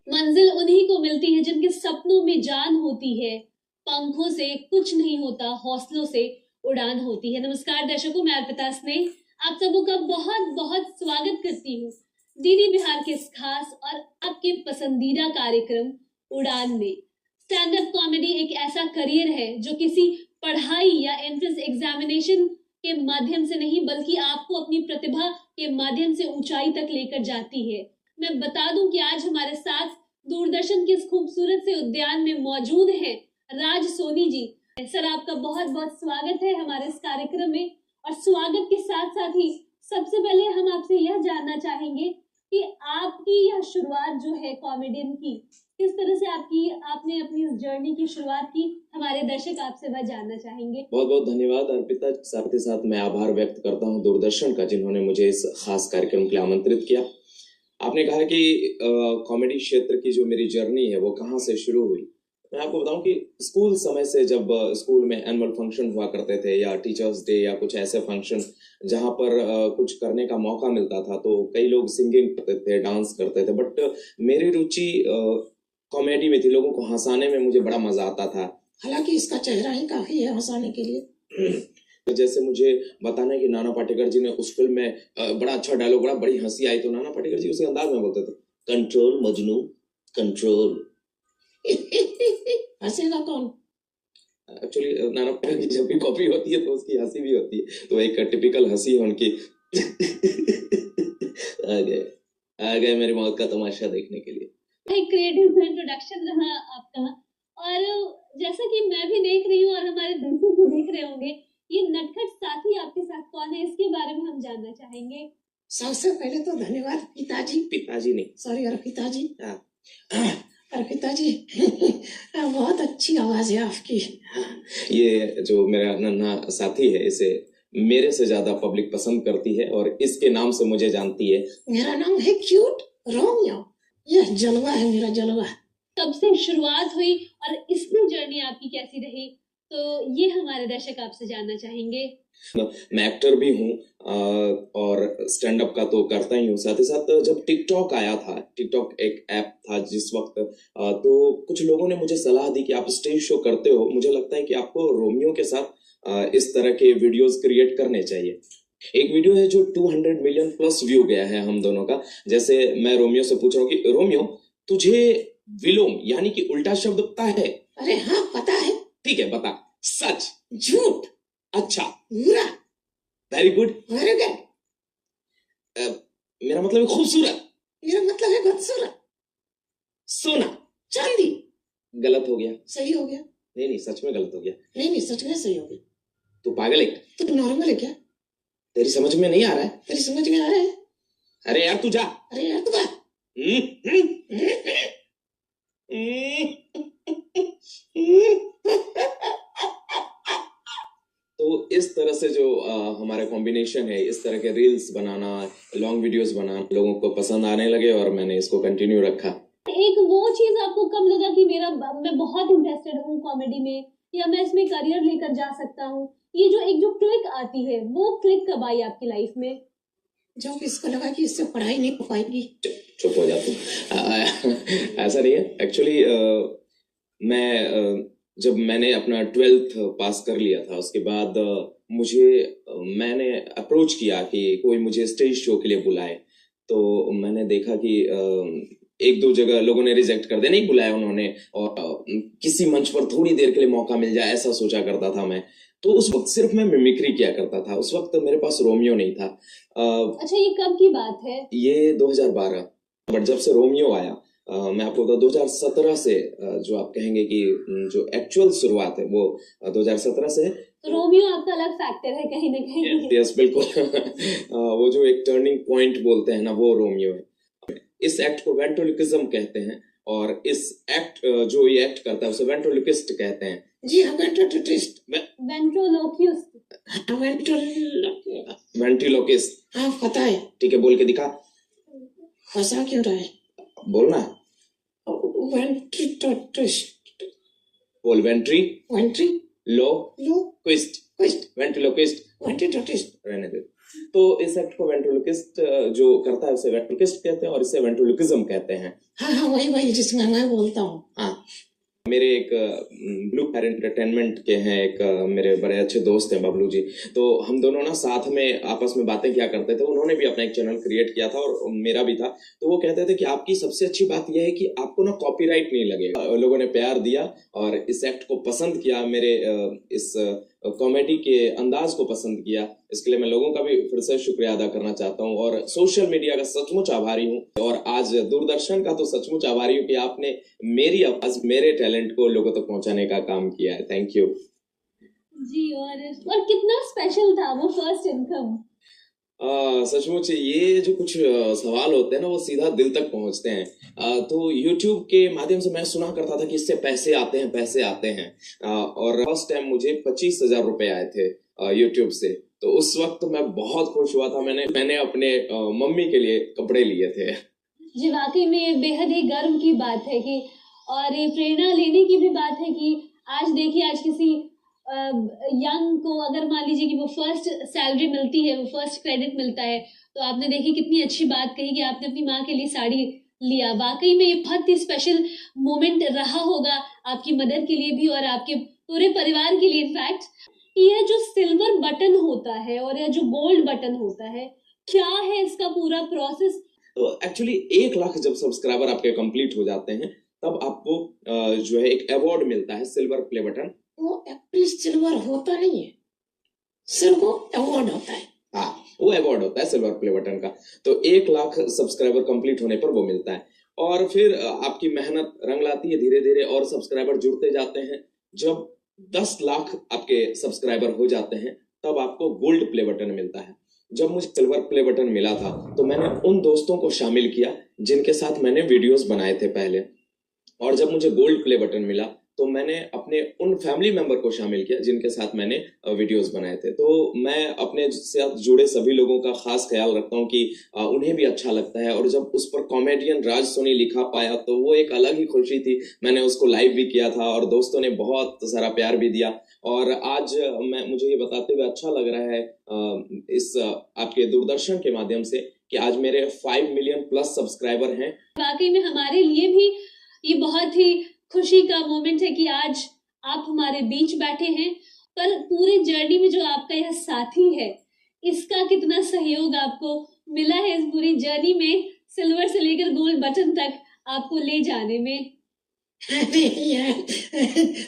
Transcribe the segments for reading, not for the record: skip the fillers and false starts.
मंजिल उन्हीं को मिलती है जिनके सपनों में जान होती है, पंखों से कुछ नहीं होता, हौसलों से उड़ान होती है। नमस्कार दर्शकों, मैं अर्पिता स्नेह आप सबों का बहुत बहुत स्वागत करती हूँ डीडी बिहार के इस खास और आपके पसंदीदा कार्यक्रम उड़ान में। स्टैंड अप कॉमेडी एक ऐसा करियर है जो किसी पढ़ाई या एंट्रेंस एग्जामिनेशन के माध्यम से नहीं, बल्कि आपको अपनी प्रतिभा के माध्यम से ऊंचाई तक लेकर जाती है। मैं बता दूं कि आज हमारे साथ दूरदर्शन के इस खूबसूरत से उद्यान में मौजूद हैं राज सोनी जी। सर, आपका बहुत बहुत स्वागत है हमारे इस कार्यक्रम में। और स्वागत के साथ साथ ही सबसे पहले हम आपसे यह जानना चाहेंगे कि आपकी यह शुरुआत जो है कॉमेडियन की, किस तरह से आपने अपनी इस जर्नी की शुरुआत की, हमारे दर्शक आपसे वह जानना चाहेंगे। बहुत बहुत धन्यवाद अर्पिता। साथ ही साथ मैं आभार व्यक्त करता हूं दूरदर्शन का, जिन्होंने मुझे इस खास कार्यक्रम के लिए आमंत्रित किया। आपने कहा कि कॉमेडी क्षेत्र की जो मेरी जर्नी है वो कहाँ से शुरू हुई। मैं आपको बताऊं कि स्कूल समय से, जब स्कूल में एनुअल फंक्शन हुआ करते थे या टीचर्स डे या कुछ ऐसे फंक्शन जहां पर कुछ करने का मौका मिलता था, तो कई लोग सिंगिंग करते थे, डांस करते थे, बट मेरी रुचि कॉमेडी में थी। लोगों को हंसाने में मुझे बड़ा मजा आता था। हालांकि इसका चेहरा ही काफी है हंसाने के लिए। तो जैसे मुझे बताना है कि नाना पाटेकर जी ने उस फिल्म में बड़ा अच्छा डायलॉग, बड़ी हंसी आई, तो नाना पाटेकर जी उसी अंदाज में बोलते थे, कंट्रोल मजनू कंट्रोल। हंसेगा कौन? एक्चुअली नाना पाटेकर की जब भी कॉपी होती है तो उसकी हंसी भी होती है, तो एक टिपिकल हंसी है उनकी। आ गए मेरी मौत का तमाशा देखने के लिए। एक क्रिएटिव इंट्रोडक्शन रहा आपका, और जैसा कि मैं भी देख रही हूँ और हमारे दर्शक भी देख रहे होंगे, ये नटखट साथी आपके साथ कौन है, इसके बारे में हम जानना चाहेंगे। सबसे पहले तो धन्यवाद पिताजी। पिताजी नहीं, सॉरी अर्पिता जी। हाँ। अर्पिता जी बहुत अच्छी आवाज है आपकी। ये जो मेरा नन्हा साथी है, इसे मेरे से ज्यादा पब्लिक पसंद करती है और इसके नाम से मुझे जानती है। मेरा नाम है क्यूट रोमियो। यह जलवा है मेरा जलवा। कब से शुरुआत हुई और इसमें जर्नी आपकी कैसी रही, तो ये हमारे दर्शक आपसे जानना चाहेंगे। मैं एक्टर भी हूँ और स्टैंड अप का तो करता ही हूँ। साथ ही साथ जब टिकटॉक आया था, टिकटॉक एक ऐप था जिस वक्त, तो कुछ लोगों ने मुझे सलाह दी कि आप स्टेज शो करते हो, मुझे लगता है कि आपको रोमियो के साथ इस तरह के वीडियोस क्रिएट करने चाहिए। एक वीडियो है जो 200 मिलियन प्लस व्यू गया है हम दोनों का। जैसे मैं रोमियो से पूछ रहा हूँ कि रोमियो, तुझे विलोम यानी कि उल्टा शब्द पता है? अरे हाँ पता है। ठीक है, बता। सच, झूठ, अच्छा, बुरा, वेरी गुड, वेरी गुड। मेरा मतलब है खूबसूरत, मेरा मतलब है बदसूरत, सोना, चांदी। गलत हो गया। सही हो गया। नहीं नहीं, सच में गलत हो गया। नहीं नहीं, सच में सही हो गया। तू पागल है? तू नॉर्मल है क्या? तेरी समझ में नहीं आ रहा है? तेरी समझ में आ रहा है? अरे यार तू जा। अरे यार तू जा। तो इस तरह से जो हमारा कॉम्बिनेशन है, इस तरह के रील्स बनाना, लॉन्ग वीडियोस बनाना लोगों को पसंद आने लगे और मैंने इसको कंटिन्यू रखा। एक वो चीज आपको कब लगा कि मैं बहुत इंटरेस्टेड हूँ कॉमेडी में, या मैं इसमें करियर लेकर जा सकता हूँ? ये जो क्लिक आती है, वो क्लिक कब आई आपकी लाइफ में? जब इसको लगा कि इससे पढ़ाई नहीं हो पाएगी। चुप हो जा तू। ऐसा नहीं है। एक्चुअली मैं जब मैंने अपना 12th पास कर लिया था, उसके बाद मैंने अप्रोच किया कि कोई मुझे स्टेज शो के लिए बुलाए। तो मैंने देखा कि एक दो जगह लोगों ने रिजेक्ट कर दिया, नहीं बुलाया उन्होंने, और किसी मंच पर थोड़ी देर के लिए मौका मिल जाए ऐसा सोचा करता था मैं। तो उस वक्त सिर्फ मैं मिमिक्री किया करता था। उस वक्त मेरे पास रोमियो नहीं था। अच्छा, ये कब की बात है? ये 2012। बट जब से रोमियो आया, मैं आपको बता 2017 से जो आप कहेंगे कि जो एक्चुअल शुरुआत है वो 2017 से है। तो रोमियो आपका अलग फैक्टर है कहीं ना कहीं। यस बिल्कुल। वो जो एक टर्निंग पॉइंट बोलते हैं ना, वो रोमियो है। इस एक्ट को वेंट्रोलिक्विज्म कहते हैं और इस एक्ट जो ये एक्ट करता है उसे वेंट्रोलिक्विस्ट कहते हैं। जी हाँ, वेंट्रोलिक्विस्ट। वेंट्रोलोकिस्ट। हाँ पता है। ठीक है, बोल के दिखा। फंसा क्यों रहा है? बोलना। वेंट्रोलिक्विस्ट। बोल। वेंट्री वेंट्री लो लो क्विस्ट क्विस्ट वेंट्रोलोकिस्ट। वेंट्रोलिक्विस्ट। रहने दे। तो इस एक्ट को वेंट्रोलोकिस्ट जो करता है उसे वेंट्रोलोकिस्ट कहते हैं और इसे वेंट्रोलोकिज्म कहते हैं। हाँ हाँ, वही वही जिसमें मैं बोलता हूँ। हाँ, मेरे एक ब्लू पैर एंटरटेनमेंट के हैं एक मेरे बड़े अच्छे दोस्त हैं बबलू जी। तो हम दोनों ना साथ में आपस में बातें किया करते थे। उन्होंने भी अपना एक चैनल क्रिएट किया था और मेरा भी था। तो वो कहते थे कि आपकी सबसे अच्छी बात यह है कि आपको ना कॉपीराइट नहीं लगेगा। लोगों ने प्यार दिया और इस एक्ट को पसंद किया, मेरे इस कॉमेडी के अंदाज को पसंद किया। इसके लिए मैं लोगों का भी फिर से शुक्रिया अदा करना चाहता हूँ और सोशल मीडिया का सचमुच आभारी हूँ और आज दूरदर्शन का तो सचमुच आभारी हूँ कि आपने मेरी आवाज, मेरे टैलेंट को लोगों तक पहुंचाने का काम किया है। थैंक यू जी। और कितना स्पेशल था वो फर्स्ट इनकम? सचमुच ये जो कुछ सवाल होते हैं ना वो सीधा दिल तक पहुंचते हैं। तो YouTube के माध्यम से मैं सुना करता था कि इससे पैसे आते हैं और फर्स्ट टाइम मुझे 25,000 रुपए आए थे YouTube से। तो उस वक्त मैं बहुत खुश हुआ था। मैंने अपने मम्मी के लिए कपड़े लिए थे। जी, वाकई में ये बेहद ही गर्व की बात है कि और ये प्रेरणा लेने की भी बात है कि आज देखिए, आज किसी यंग को अगर मान लीजिए कि वो फर्स्ट सैलरी मिलती है, वो फर्स्ट क्रेडिट मिलता है, तो आपने देखी कितनी अच्छी बात कही कि आपने अपनी माँ के लिए साड़ी लिया। वाकई में ये बहुत ही स्पेशल मोमेंट रहा होगा आपकी मदर के लिए भी और आपके पूरे परिवार के लिए। इनफैक्ट यह जो सिल्वर बटन होता है और यह जो गोल्ड बटन होता है, क्या है इसका पूरा प्रोसेस? तो एक्चुअली 1 लाख जब सब्सक्राइबर आपके कंप्लीट हो जाते हैं तब आपको जो है एक अवार्ड मिलता है, सिल्वर प्ले बटन। वो एक्ट्रेस सिल्वर होता नहीं है, सिर्फ वो अवार्ड होता है। हाँ, वो अवार्ड होता है सिल्वर प्ले बटन का। तो 1 लाख सब्सक्राइबर कंप्लीट होने पर वो मिलता है और फिर आपकी मेहनत रंग लाती है धीरे धीरे और सब्सक्राइबर जुड़ते जाते हैं। जब 10 लाख आपके सब्सक्राइबर हो जाते हैं तब आपको गोल्ड प्ले बटन मिलता है। जब मुझे सिल्वर प्ले बटन मिला था तो मैंने उन दोस्तों को शामिल किया जिनके साथ मैंने वीडियोस बनाए थे पहले, और जब मुझे गोल्ड प्ले बटन मिला तो मैंने अपने उन फैमिली मेंबर को शामिल किया जिनके साथ मैंने वीडियोस बनाए थे। तो मैं अपने साथ जुड़े सभी लोगों का खास ख्याल रखता हूँ कि उन्हें भी अच्छा लगता है। और जब उस पर कॉमेडियन राज सोनी लिखा पाया तो वो एक अलग ही खुशी थी। मैंने उसको लाइव भी किया था और दोस्तों ने बहुत सारा प्यार भी दिया। और आज मुझे ये बताते हुए अच्छा लग रहा है इस आपके दूरदर्शन के माध्यम से कि आज मेरे 5 मिलियन प्लस सब्सक्राइबर हैं। वाकई में हमारे लिए भी ये बहुत ही खुशी का मोमेंट है कि आज आप हमारे बीच बैठे हैं। पर पूरे जर्नी में जो आपका यह साथी है, इसका कितना सहयोग आपको मिला है इस पूरी जर्नी में, सिल्वर से लेकर गोल्ड बटन तक आपको ले जाने में? अरे यार,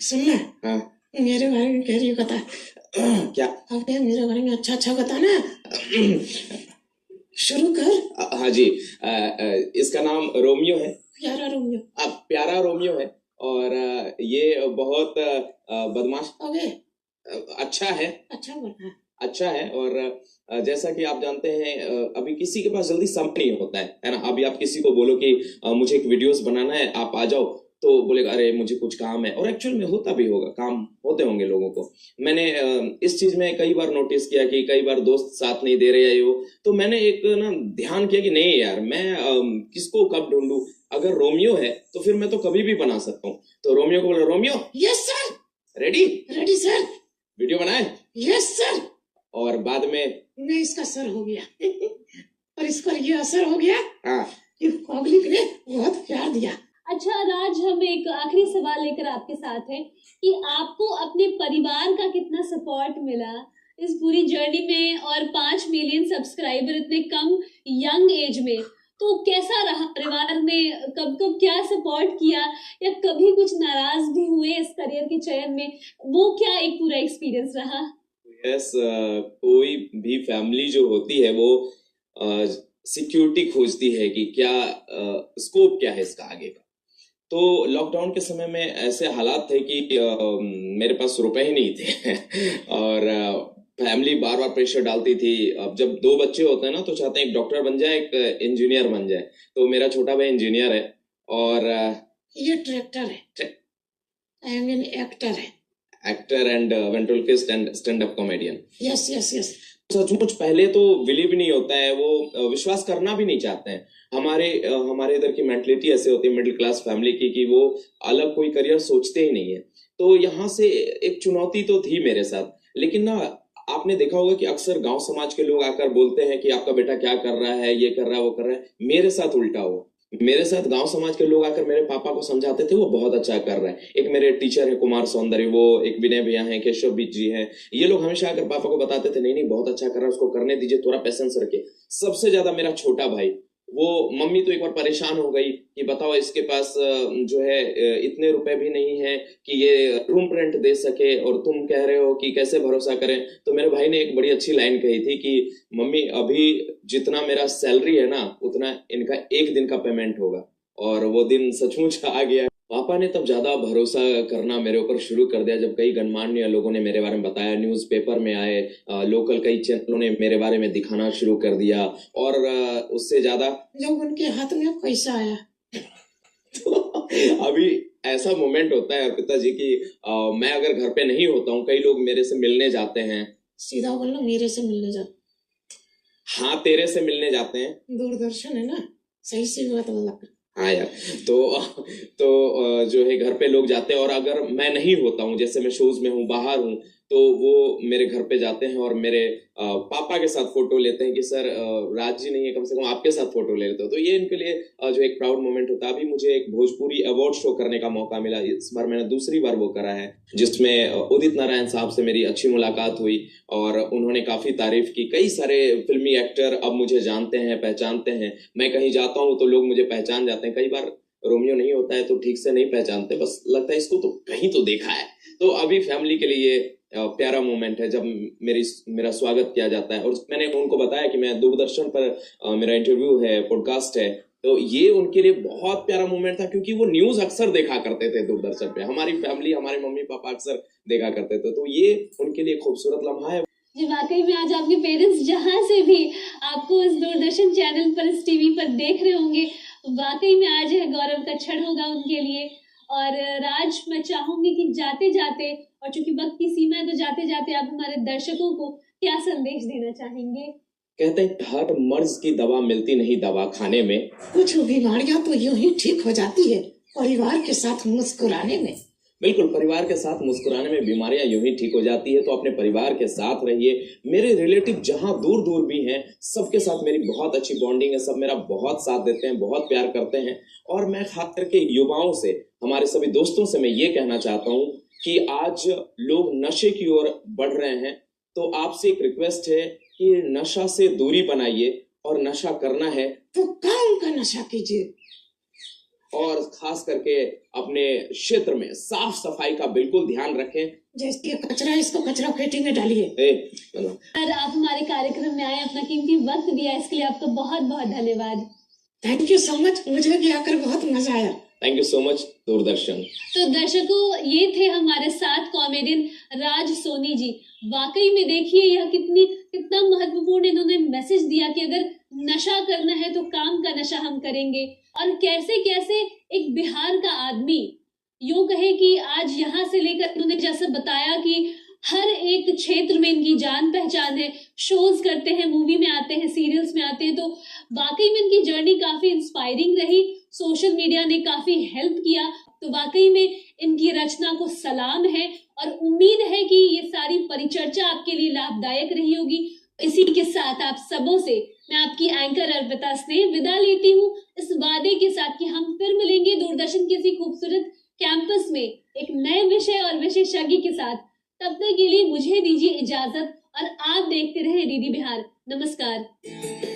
सुनना, हाँ, मेरे बारे में कह रही बता। क्या? अबे मेरे बारे में अच्छा बता ना, शुरू कर। हाँ जी, इसका नाम रोमियो है। प्यारा रोमियो। प्यारा रोमियो है और ये बहुत बदमाश, अबे अच्छा है। अच्छा बोलना। अच्छा है और जैसा कि आप जानते हैं अभी किसी के पास जल्दी समय नहीं होता है ना। अभी आप किसी को बोलो कि मुझे एक वीडियोस बनाना है, आप आ जाओ, तो बोलेगा अरे मुझे कुछ काम है। और एक्चुअल में होता भी होगा, काम होते होंगे लोगों को। मैंने इस चीज में कई बार नोटिस किया कि कई बार दोस्त साथ नहीं दे रहे हो, तो मैंने एक ना ध्यान किया कि नहीं यार, मैं किसको कब ढूंढूं। अगर रोमियो है तो फिर मैं तो कभी भी बना सकता हूँ। तो रोमियो को बोला, Romeo yes sir. Ready? Ready sir. Video बनाए? Yes sir. और बाद में मैं इसका सर हो गया और इस पर ये असर हो गया हाँ कि पब्लिक ने बहुत प्यार दिया। अच्छा राज, हम एक आखिरी सवाल लेकर आपके साथ हैं कि आपको अपने परिवार का कितना सपोर्ट मिला इस पूरी जर्नी में, और 5 मिलियन सब्सक्राइबर इतने कम यंग एज में, तो कैसा रहा? परिवार ने कब कब क्या सपोर्ट किया या कभी कुछ नाराज भी हुए इस करियर के चयन में? वो क्या एक पूरा एक्सपीरियंस रहा? यस, कोई भी फैमिली जो होती है वो सिक्योरिटी खोजती है कि क्या स्कोप क्या है इसका आगे का। तो लॉकडाउन के समय में ऐसे हालात थे कि मेरे पास रुपए ही नहीं थे और फैमिली बार बार प्रेशर डालती थी। अब जब 2 बच्चे होते हैं ना तो चाहते हैं एक डॉक्टर बन जाए, एक इंजीनियर बन जाए। तो मेरा छोटा भाई इंजीनियर है और ये ट्रैक्टर है, आई मीन एक्टर है। Actor and ventriloquist and stand up comedian. Yes yes yes. सचमुच पहले तो बिलीव नहीं होता है, वो विश्वास करना भी नहीं चाहते हैं। हमारे इधर की मेंटलिटी ऐसे होती है मिडिल क्लास फैमिली की कि वो अलग कोई करियर सोचते ही नहीं है। तो यहाँ से एक चुनौती तो थी मेरे साथ, लेकिन ना आपने देखा होगा कि अक्सर गांव समाज के लोग आकर बोलते हैं कि आपका बेटा क्या कर रहा है, ये कर रहा है, वो कर रहा है। मेरे साथ उल्टा हुआ। मेरे साथ गांव समाज के लोग आकर मेरे पापा को समझाते थे वो बहुत अच्छा कर रहा है। एक मेरे टीचर है कुमार सौंदर्य, वो एक विनय भैया हैं, केशव बीज जी हैं, ये लोग हमेशा आकर पापा को बताते थे नहीं नहीं बहुत अच्छा कर रहा है, उसको करने दीजिए, थोड़ा पेशेंस रखिए। सबसे ज्यादा मेरा छोटा भाई, वो मम्मी तो एक बार परेशान हो गई कि बताओ इसके पास जो है इतने रुपए भी नहीं है कि ये रूम रेंट दे सके और तुम कह रहे हो कि कैसे भरोसा करें। तो मेरे भाई ने एक बड़ी अच्छी लाइन कही थी कि मम्मी अभी जितना मेरा सैलरी है ना उतना इनका एक दिन का पेमेंट होगा, और वो दिन सचमुच आ गया। पापा ने तब ज्यादा भरोसा करना मेरे ऊपर शुरू कर दिया जब कई गणमान्य लोगों ने मेरे बारे में बताया, न्यूज़पेपर में आए, लोकल कई चैनलों ने मेरे बारे में दिखाना शुरू कर दिया, और उससे ज्यादा जब उनके हाथ में पैसा आया तो अभी ऐसा मोमेंट होता है पिताजी कि मैं अगर घर पे नहीं होता हूँ, कई लोग मेरे से मिलने जाते हैं। सीधा बोलना मेरे से मिलने जा। हाँ, तेरे से मिलने जाते हैं। दूरदर्शन है ना, सही से बात बोला। हाँ यार, तो जो है घर पे लोग जाते हैं, और अगर मैं नहीं होता हूँ, जैसे मैं शोज में हूँ, बाहर हूँ, तो वो मेरे घर पे जाते हैं और मेरे पापा के साथ फोटो लेते हैं कि सर राज जी नहीं है, कम से कम आपके साथ फोटो ले लेते हो। तो ये इनके लिए जो एक प्राउड मोमेंट होता है। अभी मुझे एक भोजपुरी अवार्ड शो करने का मौका मिला, इस बार मैंने दूसरी बार वो करा है, जिसमें उदित नारायण साहब से मेरी अच्छी मुलाकात हुई और उन्होंने काफी तारीफ की। कई सारे फिल्मी एक्टर अब मुझे जानते हैं, पहचानते हैं। मैं कहीं जाता हूँ तो लोग मुझे पहचान जाते हैं। कई बार रोमियो नहीं होता है तो ठीक से नहीं पहचानते, बस लगता है इसको तो कहीं तो देखा है। तो अभी फैमिली के लिए ये प्यारा मोमेंट है जब मेरा स्वागत किया जाता है। और मैंने उनको बताया कि मैं दूरदर्शन पर मेरा इंटरव्यू है, पॉडकास्ट है, तो ये उनके लिए बहुत प्यारा मोमेंट था, क्योंकि वो न्यूज अक्सर देखा करते थे दूरदर्शन पे। हमारी फैमिली, हमारे मम्मी पापा अक्सर देखा करते थे, तो ये उनके लिए खूबसूरत लम्हा है। जी वाकई में आज आपके पेरेंट्स जहाँ से भी आपको इस दूरदर्शन चैनल पर, इस टीवी पर देख रहे होंगे, वाकई में आज है गौरव का क्षण होगा उनके लिए। और राज, मैं चाहूंगी कि जाते जाते, और चूंकि वक्त की सीमा है, तो जाते जाते आप हमारे दर्शकों को क्या संदेश देना चाहेंगे? कहते हैं हर मर्ज की दवा मिलती नहीं दवा खाने में। कुछ बीमारियां तो यूं ही ठीक हो जाती है परिवार के साथ मुस्कुराने में। बिल्कुल, परिवार के साथ मुस्कुराने में बीमारियां यूं ही ठीक हो जाती है। तो अपने परिवार के साथ रहिए। मेरे रिलेटिव जहां दूर दूर भी हैं, सबके साथ मेरी बहुत अच्छी बॉन्डिंग है। सब मेरा बहुत साथ देते हैं, बहुत प्यार करते हैं। और मैं खास करके युवाओं से, हमारे सभी दोस्तों से मैं ये कहना चाहता हूँ कि आज लोग नशे की ओर बढ़ रहे हैं, तो आपसे एक रिक्वेस्ट है कि नशा से दूरी बनाइए, और नशा करना है तो काम का नशा कीजिए, और खास करके अपने क्षेत्र में साफ सफाई का बिल्कुल ध्यान रखें। जैसे कचरा, इसको कचरा पेटी में डालिए। सर, आप हमारे कार्यक्रम में आए, अपना कीमती वक्त दिया, इसके लिए आपका बहुत बहुत धन्यवाद। थैंक यू सो मच, मुझे भी आकर बहुत मजा आया। Thank you so much Doordarshan. तो दर्शकों, ये थे हमारे साथ कॉमेडियन राज सोनी जी। वाकई में देखिए यह कितना महत्वपूर्ण इन्होंने मैसेज दिया कि अगर नशा करना है तो काम का नशा हम करेंगे। और कैसे कैसे एक बिहार का आदमी, यूं कहे कि आज यहाँ से लेकर इन्होंने जैसे बताया कि हर एक क्षेत्र में इनकी जान पहचान है, शोज करते हैं, मूवी में आते हैं, सीरियल्स में आते हैं। तो वाकई में इनकी जर्नी काफी इंस्पायरिंग रही। सोशल मीडिया ने काफी हेल्प किया। तो वाकई में इनकी रचना को सलाम है, और उम्मीद है कि ये सारी परिचर्चा आपके लिए लाभदायक रही होगी। इसी के साथ आप सबों से मैं आपकी एंकर अर्पिता स्नेह विदा लेती हूँ, इस वादे के साथ कि हम फिर मिलेंगे दूरदर्शन के किसी खूबसूरत कैंपस में एक नए विषय और विशेषज्ञ के साथ। तब तक के लिए मुझे दीजिए इजाजत, और आप देखते रहे डीडी बिहार। नमस्कार।